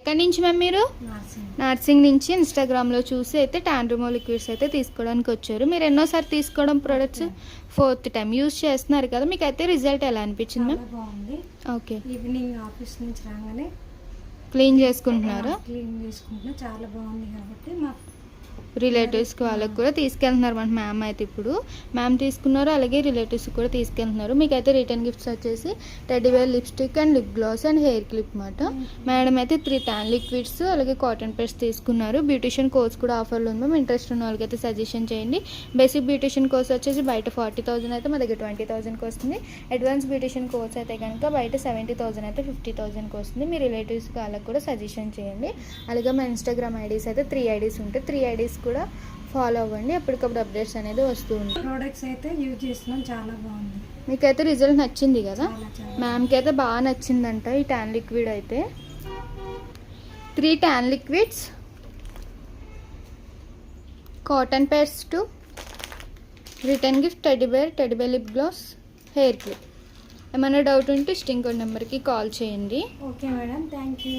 ఎక్కడి నుంచి మ్యామ్ మీరు? నర్సింగ్ నుంచి ఇన్స్టాగ్రామ్లో చూసి అయితే ట్యాన్ రిమూవ్ లిక్విడ్స్ అయితే తీసుకోవడానికి వచ్చారు. మీరు ఎన్నోసారి తీసుకోవడం ప్రొడక్ట్స్? 4th టైం యూజ్ చేస్తున్నారు కదా, మీకు అయితే రిజల్ట్ ఎలా అనిపించింది మ్యామ్? బాగుంది. ఓకే, ఈవినింగ్ ఆఫీస్ నుంచి రాగానే క్లీన్ చేసుకుంటున్నారా? క్లీన్ చేసుకుంటున్నా, చాలా బాగుంది కాబట్టి మా రిలేటివ్స్కి వాళ్ళకి కూడా తీసుకెళ్తున్నారు మన మ్యామ్ అయితే. ఇప్పుడు మ్యామ్ తీసుకున్నారు, అలాగే రిలేటివ్స్కి కూడా తీసుకెళ్తున్నారు. మీకు అయితే రిటర్న్ గిఫ్ట్స్ వచ్చేసి teddy bear lipstick and lip gloss and hair clip అన్నమాట. మేడం అయితే 3 ట్యాన్ లిక్విడ్స్ అలాగే కాటన్ పేస్ట్ తీసుకున్నారు. బ్యూటిషియన్ కోర్స్ కూడా ఆఫర్లో ఉంది మ్యామ్. ఇంట్రెస్ట్ ఉన్న వాళ్ళకి అయితే సజెషన్ చేయండి. బేసిక్ బ్యూటిషియన్ కోర్స్ వచ్చేసి బయట 40,000 అయితే మా దగ్గర 20,000కి వస్తుంది. అడ్వాన్స్ బ్యూటిషియన్ కోర్స్ అయితే కనుక బయట 70,000 అయితే 50,000కి వస్తుంది. మీ రిలేటివ్స్కి వాళ్ళకి కూడా సజెషన్ చేయండి. అలాగే మా ఇన్స్టాగ్రామ్ ఐడీస్ అయితే 3 ఐడీస్ ఉంటాయి. 3 ఐడీస్ కూడా ఫాలో అవ్వండి, అప్పటికప్పుడు అప్డేట్స్ అనేది వస్తూ ఉంటాయి. ప్రోడక్ట్స్ అయితే యూజ్ చేస్తున్నాం, చాలా బాగుంది. మీకైతే రిజల్ట్ నచ్చింది కదా? మ్యామ్కి అయితే బాగా నచ్చిందంట ఈ ట్యాన్ లిక్విడ్ అయితే. 3 tan liquids, cotton paste, return gift teddy bear lip gloss, hair clip. ఏమైనా డౌట్ ఉంటే స్టింగ్ కోడ్ నెంబర్కి కాల్ చేయండి. Okay madam, thank you.